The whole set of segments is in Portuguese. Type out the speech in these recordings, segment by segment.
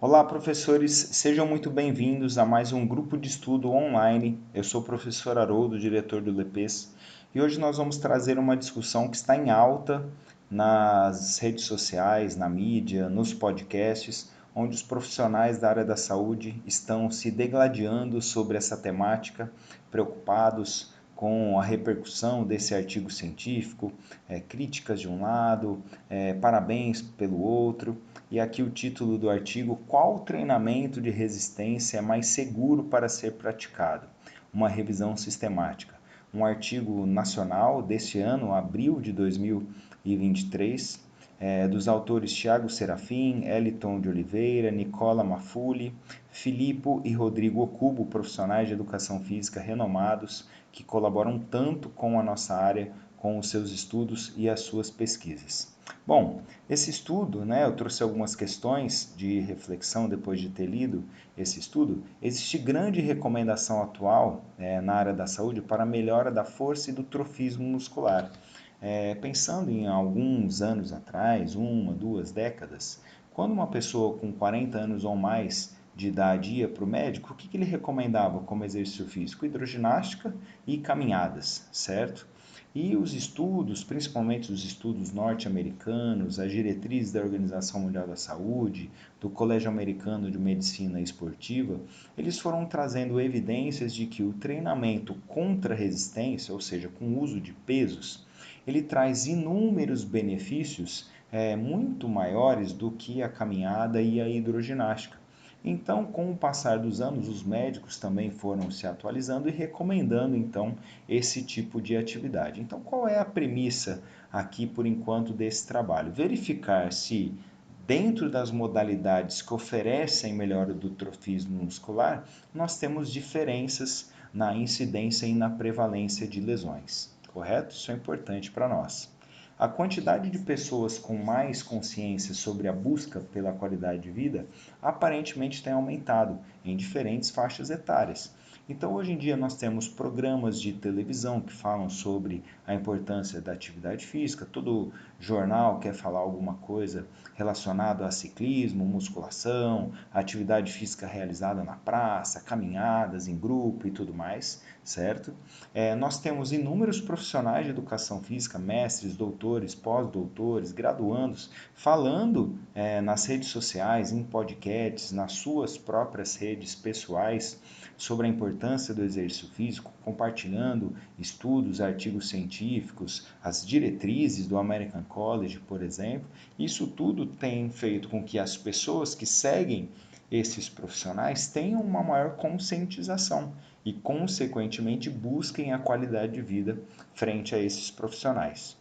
Olá, professores, sejam muito bem-vindos a mais um grupo de estudo online. Eu sou o professor Haroldo, diretor do LEPES, e hoje nós vamos trazer uma discussão que está em alta nas redes sociais, na mídia, nos podcasts, onde os profissionais da área da saúde estão se degladiando sobre essa temática, preocupados com a repercussão desse artigo científico, críticas de um lado, parabéns pelo outro. E aqui o título do artigo: Qual treinamento de resistência é mais seguro para ser praticado? Uma revisão sistemática. Um artigo nacional deste ano, abril de 2023, dos autores Tiago Serafim, Eliton de Oliveira, Nicola Mafuli, Filippo e Rodrigo Ocubo, profissionais de educação física renomados que colaboram tanto com a nossa área, com os seus estudos e as suas pesquisas. Bom, esse estudo, eu trouxe algumas questões de reflexão depois de ter lido esse estudo. Existe grande recomendação atual na área da saúde para a melhora da força e do trofismo muscular. Pensando em alguns anos atrás, uma, duas décadas, quando uma pessoa com 40 anos ou mais de idade ia para o médico, o que ele recomendava como exercício físico? Hidroginástica e caminhadas, certo? E os estudos, principalmente os estudos norte-americanos, as diretrizes da Organização Mundial da Saúde, do Colégio Americano de Medicina Esportiva, eles foram trazendo evidências de que o treinamento contra resistência, ou seja, com o uso de pesos, ele traz inúmeros benefícios muito maiores do que a caminhada e a hidroginástica. Então, com o passar dos anos, os médicos também foram se atualizando e recomendando então esse tipo de atividade. Então, qual é a premissa aqui por enquanto desse trabalho? Verificar se dentro das modalidades que oferecem melhora do trofismo muscular, nós temos diferenças na incidência e na prevalência de lesões, correto? Isso é importante para nós. A quantidade de pessoas com mais consciência sobre a busca pela qualidade de vida aparentemente tem aumentado em diferentes faixas etárias. Então, hoje em dia, nós temos programas de televisão que falam sobre a importância da atividade física, todo jornal quer falar alguma coisa relacionada a ciclismo, musculação, atividade física realizada na praça, caminhadas em grupo e tudo mais, certo? Nós temos inúmeros profissionais de educação física, mestres, doutores, pós-doutores, graduandos, falando nas redes sociais, em podcasts, nas suas próprias redes pessoais, sobre a importância do exercício físico, compartilhando estudos, artigos científicos, as diretrizes do American College, por exemplo. Isso tudo tem feito com que as pessoas que seguem esses profissionais tenham uma maior conscientização e, consequentemente, busquem a qualidade de vida frente a esses profissionais.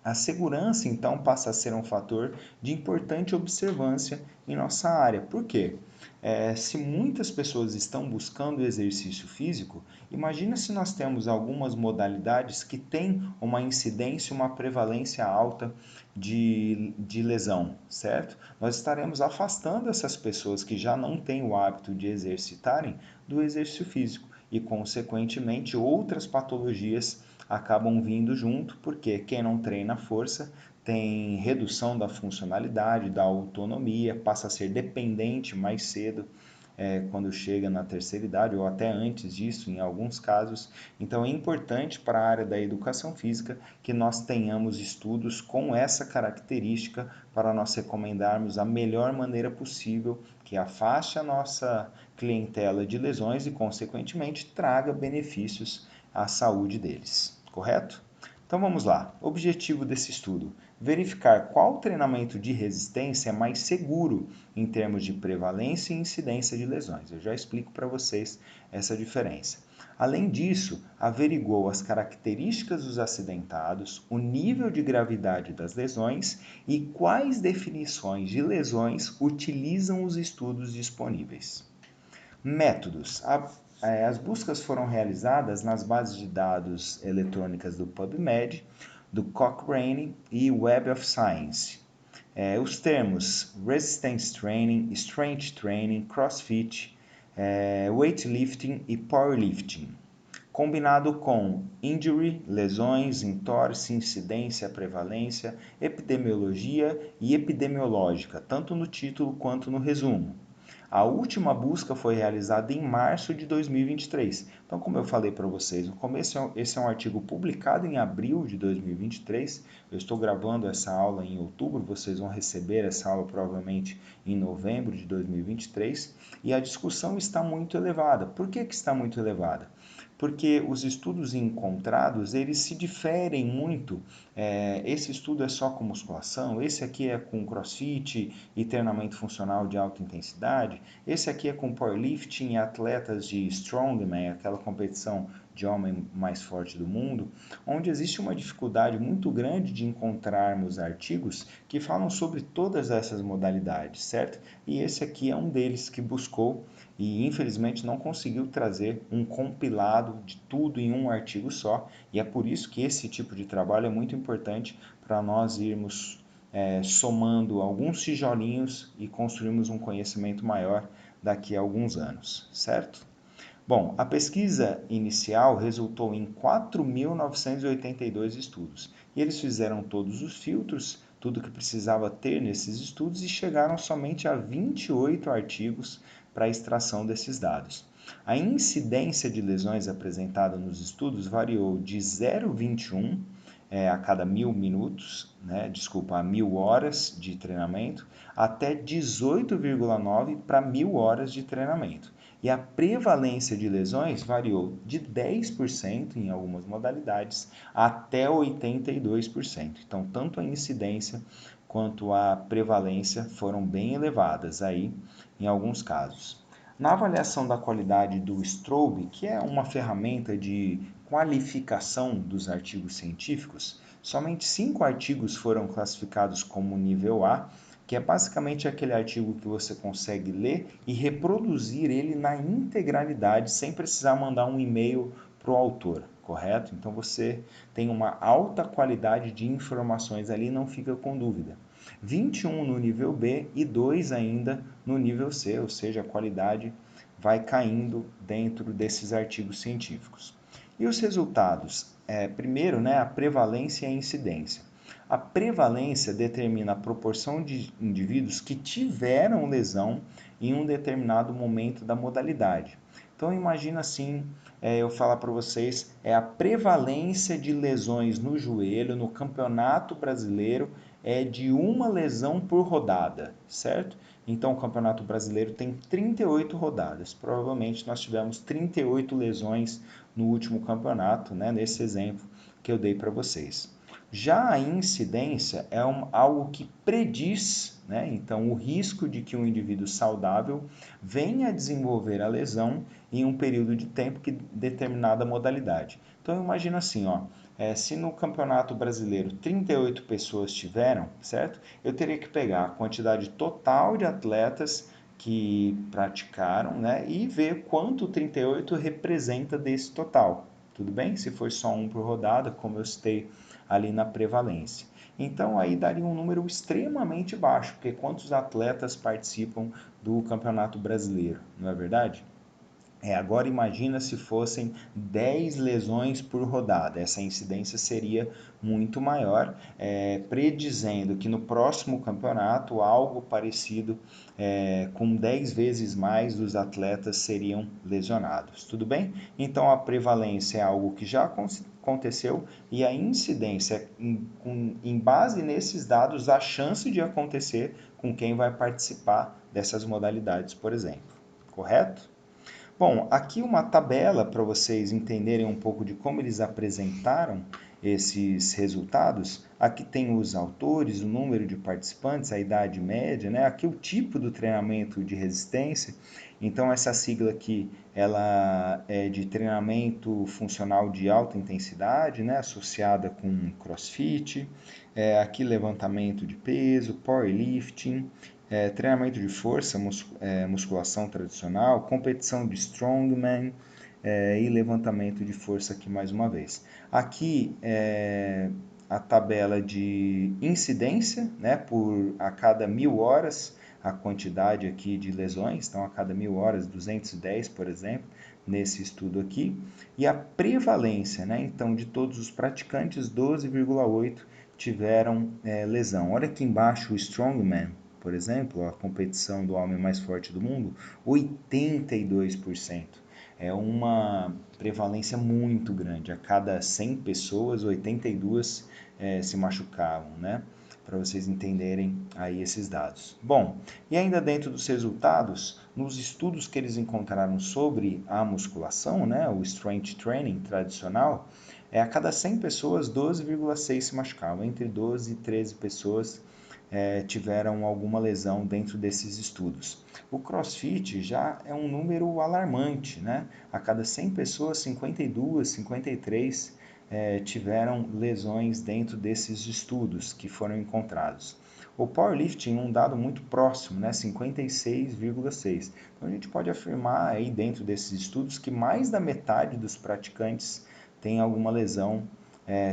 A segurança, então, passa a ser um fator de importante observância em nossa área. Por quê? Se muitas pessoas estão buscando exercício físico, imagina se nós temos algumas modalidades que têm uma incidência, uma prevalência alta de lesão, certo? Nós estaremos afastando essas pessoas que já não têm o hábito de exercitarem do exercício físico e, consequentemente, outras patologias acabam vindo junto, porque quem não treina força tem redução da funcionalidade, da autonomia, passa a ser dependente mais cedo, quando chega na terceira idade ou até antes disso, em alguns casos. Então, é importante para a área da educação física que nós tenhamos estudos com essa característica para nós recomendarmos a melhor maneira possível que afaste a nossa clientela de lesões e, consequentemente, traga benefícios à saúde deles, correto? Então vamos lá. Objetivo desse estudo: verificar qual treinamento de resistência é mais seguro em termos de prevalência e incidência de lesões. Eu já explico para vocês essa diferença. Além disso, averigou as características dos acidentados, o nível de gravidade das lesões e quais definições de lesões utilizam os estudos disponíveis. Métodos. As buscas foram realizadas nas bases de dados eletrônicas do PubMed, do Cochrane e Web of Science. Os termos Resistance Training, Strength Training, CrossFit, Weightlifting e Powerlifting. combinado com injury, lesões, entorse, incidência, prevalência, epidemiologia e epidemiológica, tanto no título quanto no resumo. A última busca foi realizada em março de 2023. Então, como eu falei para vocês, no começo, esse é um artigo publicado em abril de 2023. Eu estou gravando essa aula em outubro, vocês vão receber essa aula provavelmente em novembro de 2023. E a discussão está muito elevada. Por que está muito elevada? Porque os estudos encontrados, eles se diferem muito. Esse estudo é só com musculação, esse aqui é com crossfit e treinamento funcional de alta intensidade, esse aqui é com powerlifting e atletas de strongman, aquela competição de homem mais forte do mundo, onde existe uma dificuldade muito grande de encontrarmos artigos que falam sobre todas essas modalidades, certo? E esse aqui é um deles que buscou e infelizmente não conseguiu trazer um compilado de tudo em um artigo só, e é por isso que esse tipo de trabalho é muito importante para nós irmos somando alguns tijolinhos e construirmos um conhecimento maior daqui a alguns anos, certo? Bom, a pesquisa inicial resultou em 4.982 estudos, e eles fizeram todos os filtros, tudo que precisava ter nesses estudos, e chegaram somente a 28 artigos para a extração desses dados. A incidência de lesões apresentada nos estudos variou de 0,21 a cada 1.000 minutos, a 1.000 horas de treinamento, até 18,9 para 1.000 horas de treinamento. E a prevalência de lesões variou de 10% em algumas modalidades até 82%. Então, tanto a incidência quanto a prevalência foram bem elevadas aí em alguns casos. Na avaliação da qualidade do Strobe, que é uma ferramenta de qualificação dos artigos científicos, somente 5 artigos foram classificados como nível A, que é basicamente aquele artigo que você consegue ler e reproduzir ele na integralidade sem precisar mandar um e-mail para o autor, correto? Então você tem uma alta qualidade de informações ali, não fica com dúvida. 21 no nível B e 2 ainda no nível C, ou seja, a qualidade vai caindo dentro desses artigos científicos. E os resultados? Primeiro, a prevalência e a incidência. A prevalência determina a proporção de indivíduos que tiveram lesão em um determinado momento da modalidade. Então imagina assim, eu falar para vocês, a prevalência de lesões no joelho no Campeonato Brasileiro é de uma lesão por rodada, certo? Então o Campeonato Brasileiro tem 38 rodadas. Provavelmente nós tivemos 38 lesões no último campeonato, nesse exemplo que eu dei para vocês. Já a incidência é algo que prediz, então, o risco de que um indivíduo saudável venha a desenvolver a lesão em um período de tempo que determinada modalidade. Então, imagina assim, se no Campeonato Brasileiro 38 pessoas tiveram, certo? Eu teria que pegar a quantidade total de atletas que praticaram, e ver quanto 38 representa desse total. Tudo bem? Se for só um por rodada, como eu citei ali na prevalência. Então aí daria um número extremamente baixo, porque quantos atletas participam do Campeonato Brasileiro, não é verdade? Agora imagina se fossem 10 lesões por rodada, essa incidência seria muito maior, predizendo que no próximo campeonato algo parecido com 10 vezes mais dos atletas seriam lesionados, tudo bem? Então a prevalência é algo que já aconteceu e a incidência, em base nesses dados, a chance de acontecer com quem vai participar dessas modalidades, por exemplo, correto? Bom, aqui uma tabela para vocês entenderem um pouco de como eles apresentaram esses resultados. Aqui tem os autores, o número de participantes, a idade média, Aqui o tipo do treinamento de resistência. Então essa sigla aqui, ela é de treinamento funcional de alta intensidade, associada com CrossFit. Aqui levantamento de peso, powerlifting, treinamento de força, musculação tradicional, competição de strongman e levantamento de força aqui mais uma vez. Aqui a tabela de incidência, né, por a cada 1.000 horas, a quantidade aqui de lesões, então a cada 1.000 horas, 210, por exemplo, nesse estudo aqui, e a prevalência, né, então de todos os praticantes, 12,8 tiveram lesão. Olha aqui embaixo o Strongman, por exemplo, a competição do homem mais forte do mundo, 82%. É uma prevalência muito grande. A cada 100 pessoas, 82 se machucavam, né? Para vocês entenderem aí esses dados. Bom, e ainda dentro dos resultados, nos estudos que eles encontraram sobre a musculação, né, o strength training tradicional, a cada 100 pessoas, 12,6 se machucavam. Entre 12 e 13 pessoas tiveram alguma lesão dentro desses estudos. O CrossFit já é um número alarmante, né? A cada 100 pessoas, 52, 53 tiveram lesões dentro desses estudos que foram encontrados. O powerlifting, um dado muito próximo, né, 56,6. Então a gente pode afirmar aí dentro desses estudos que mais da metade dos praticantes tem alguma lesão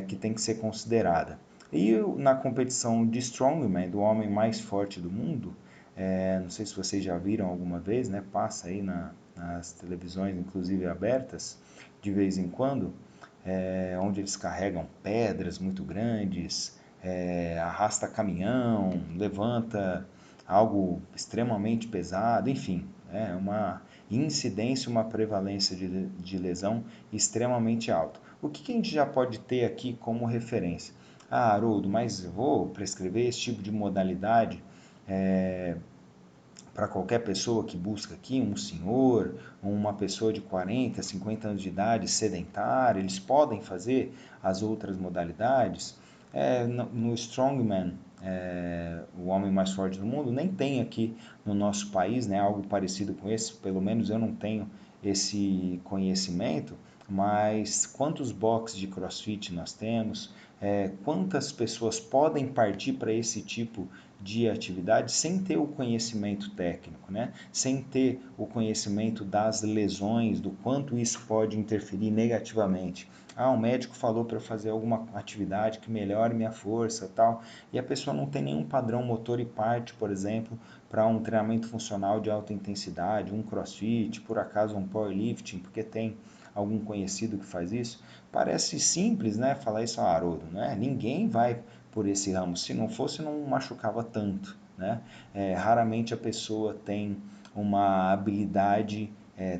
que tem que ser considerada. E na competição de Strongman, do homem mais forte do mundo, não sei se vocês já viram alguma vez, né, passa aí nas televisões, inclusive abertas, de vez em quando, onde eles carregam pedras muito grandes, arrasta caminhão, levanta algo extremamente pesado, enfim, é uma incidência, uma prevalência de lesão extremamente alta. O que a gente já pode ter aqui como referência? Ah, Haroldo, mas eu vou prescrever esse tipo de modalidade para qualquer pessoa que busca aqui, um senhor, uma pessoa de 40, 50 anos de idade, sedentária, eles podem fazer as outras modalidades. No Strongman, o homem mais forte do mundo, nem tem aqui no nosso país, né, algo parecido com esse, pelo menos eu não tenho esse conhecimento, mas quantos boxes de CrossFit nós temos, quantas pessoas podem partir para esse tipo de atividade sem ter o conhecimento técnico, né? Sem ter o conhecimento das lesões, do quanto isso pode interferir negativamente. Ah, um médico falou para eu fazer alguma atividade que melhore minha força, tal, e a pessoa não tem nenhum padrão motor e parte, por exemplo, para um treinamento funcional de alta intensidade, um CrossFit, por acaso um powerlifting, porque tem algum conhecido que faz isso. Parece simples, né? Falar isso a Haroldo, né? Ninguém vai por esse ramo. Se não fosse, não machucava tanto, né? Raramente a pessoa tem uma habilidade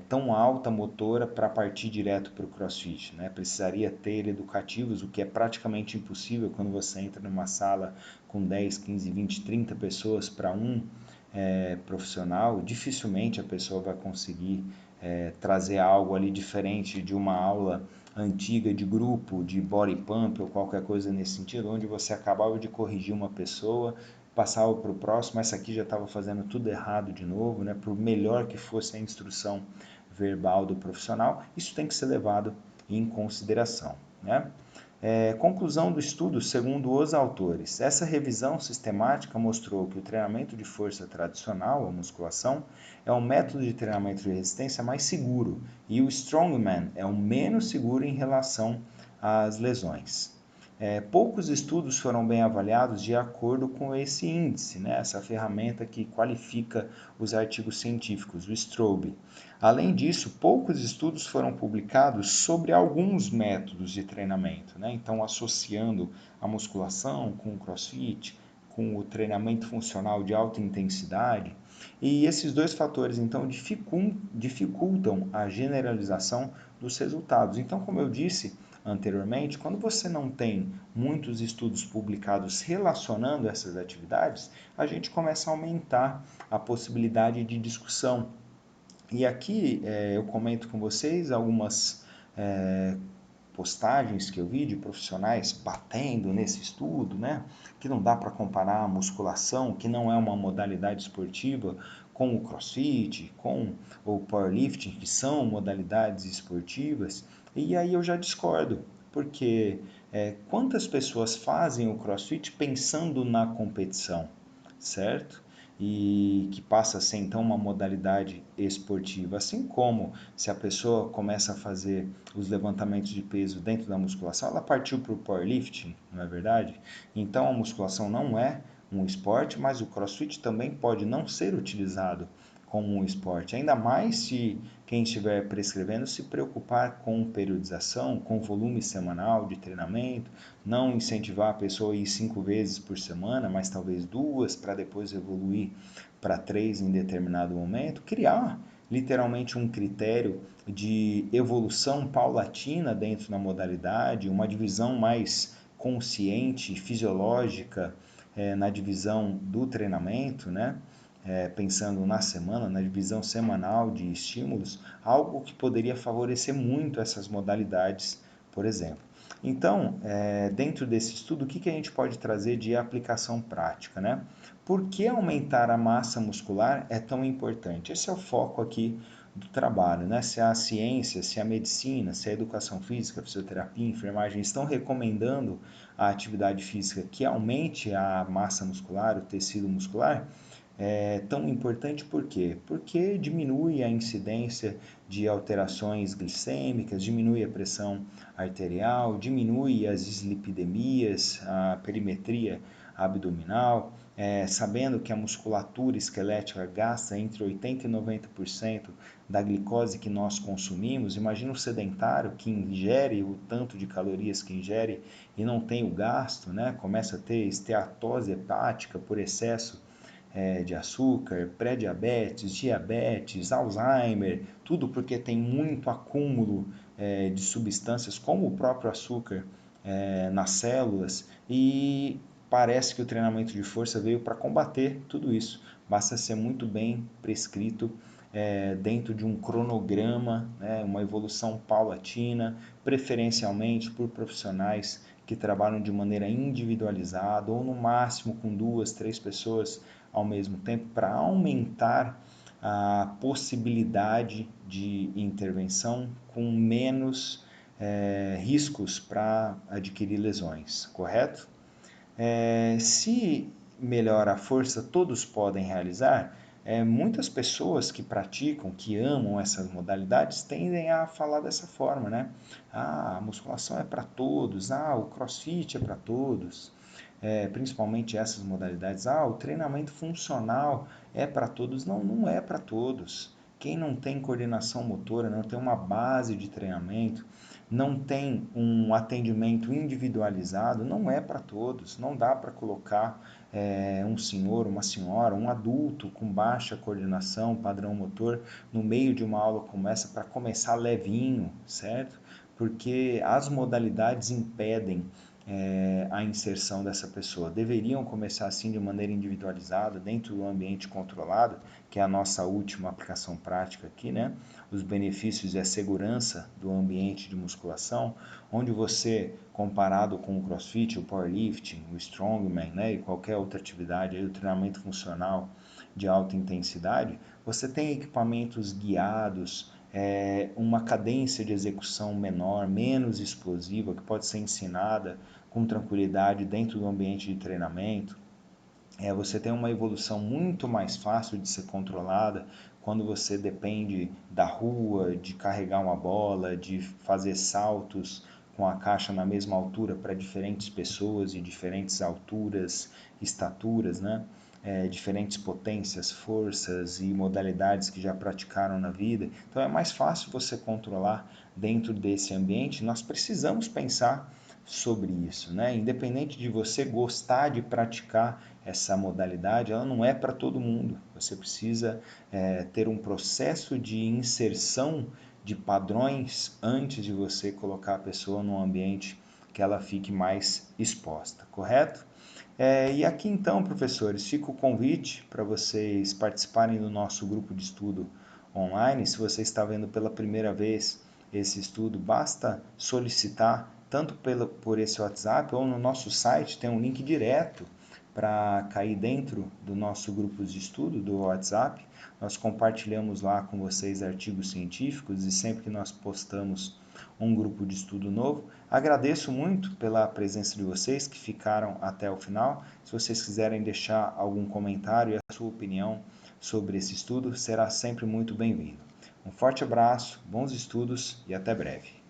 tão alta motora para partir direto para o CrossFit, né? Precisaria ter educativos, o que é praticamente impossível quando você entra numa sala com 10, 15, 20, 30 pessoas para um profissional, dificilmente a pessoa vai conseguir trazer algo ali diferente de uma aula antiga de grupo, de body pump ou qualquer coisa nesse sentido, onde você acabava de corrigir uma pessoa, passava para o próximo, essa aqui já estava fazendo tudo errado de novo, né? Por melhor que fosse a instrução verbal do profissional, isso tem que ser levado em consideração, né? Conclusão do estudo, segundo os autores. Essa revisão sistemática mostrou que o treinamento de força tradicional, a musculação, é um método de treinamento de resistência mais seguro e o Strongman é o menos seguro em relação às lesões. Poucos estudos foram bem avaliados de acordo com esse índice, né? Essa ferramenta que qualifica os artigos científicos, o STROBE. Além disso, poucos estudos foram publicados sobre alguns métodos de treinamento, né? Então, associando a musculação com o CrossFit, com o treinamento funcional de alta intensidade, e esses dois fatores, então, dificultam a generalização dos resultados. Então, como eu disse anteriormente, quando você não tem muitos estudos publicados relacionando essas atividades, a gente começa a aumentar a possibilidade de discussão. E aqui eu comento com vocês algumas postagens que eu vi de profissionais batendo nesse estudo, né? Que não dá para comparar a musculação, que não é uma modalidade esportiva, com o CrossFit, com o powerlifting, que são modalidades esportivas. E aí eu já discordo, porque quantas pessoas fazem o CrossFit pensando na competição, certo? e que passa a ser então uma modalidade esportiva. Assim como se a pessoa começa a fazer os levantamentos de peso dentro da musculação, ela partiu para o powerlifting, não é verdade? Então a musculação não é um esporte, mas o CrossFit também pode não ser utilizado como um esporte, ainda mais se quem estiver prescrevendo se preocupar com periodização, com volume semanal de treinamento, não incentivar a pessoa a ir 5 vezes por semana, mas talvez 2, para depois evoluir para 3 em determinado momento, criar literalmente um critério de evolução paulatina dentro da modalidade, uma divisão mais consciente, fisiológica, na divisão do treinamento, né? Pensando na semana, na divisão semanal de estímulos, algo que poderia favorecer muito essas modalidades, por exemplo. Então, dentro desse estudo, o que a gente pode trazer de aplicação prática, né? Por que aumentar a massa muscular é tão importante? Esse é o foco aqui do trabalho, né? Se a ciência, se a medicina, se a educação física, a fisioterapia, a enfermagem estão recomendando a atividade física que aumente a massa muscular, o tecido muscular, é tão importante por quê? Porque diminui a incidência de alterações glicêmicas, diminui a pressão arterial, diminui as dislipidemias, a perimetria abdominal, sabendo que a musculatura esquelética gasta entre 80% e 90% da glicose que nós consumimos. Imagina o sedentário que ingere o tanto de calorias que ingere e não tem o gasto, né? Começa a ter esteatose hepática por excesso de açúcar, pré-diabetes, diabetes, Alzheimer, tudo porque tem muito acúmulo de substâncias como o próprio açúcar nas células e parece que o treinamento de força veio para combater tudo isso. Basta ser muito bem prescrito dentro de um cronograma, né, uma evolução paulatina, preferencialmente por profissionais que trabalham de maneira individualizada ou no máximo com 2, 3 pessoas ao mesmo tempo para aumentar a possibilidade de intervenção com menos riscos para adquirir lesões, correto? Se melhora a força, todos podem realizar. Muitas pessoas que praticam, que amam essas modalidades, tendem a falar dessa forma, né? Ah, a musculação é para todos, ah, o CrossFit é para todos, principalmente essas modalidades. Ah, o treinamento funcional é para todos. Não, não é para todos. Quem não tem coordenação motora, não tem uma base de treinamento, não tem um atendimento individualizado, não é para todos. Não dá para colocar um senhor, uma senhora, um adulto com baixa coordenação, padrão motor, no meio de uma aula como essa para começar levinho, certo? Porque as modalidades impedem a inserção dessa pessoa. Deveriam começar assim de maneira individualizada, dentro do ambiente controlado, que é a nossa última aplicação prática aqui, né? Os benefícios e a segurança do ambiente de musculação, onde você, comparado com o CrossFit, o powerlifting, o strongman, né, e qualquer outra atividade, aí, o treinamento funcional de alta intensidade, você tem equipamentos guiados, uma cadência de execução menor, menos explosiva, que pode ser ensinada com tranquilidade dentro do ambiente de treinamento. Você tem uma evolução muito mais fácil de ser controlada quando você depende da rua, de carregar uma bola, de fazer saltos com a caixa na mesma altura para diferentes pessoas de diferentes alturas, estaturas, né? Diferentes potências, forças e modalidades que já praticaram na vida. Então é mais fácil você controlar dentro desse ambiente. Nós precisamos pensar sobre isso, né? Independente de você gostar de praticar essa modalidade, ela não é para todo mundo. Você precisa ter um processo de inserção de padrões antes de você colocar a pessoa num ambiente que ela fique mais exposta, correto? E aqui então, professores, fica o convite para vocês participarem do nosso grupo de estudo online. Se você está vendo pela primeira vez esse estudo, basta solicitar tanto por esse WhatsApp ou no nosso site, tem um link direto para cair dentro do nosso grupo de estudo do WhatsApp. Nós compartilhamos lá com vocês artigos científicos e sempre que nós postamos um grupo de estudo novo. Agradeço muito pela presença de vocês que ficaram até o final. Se vocês quiserem deixar algum comentário e a sua opinião sobre esse estudo, será sempre muito bem-vindo. Um forte abraço, bons estudos e até breve.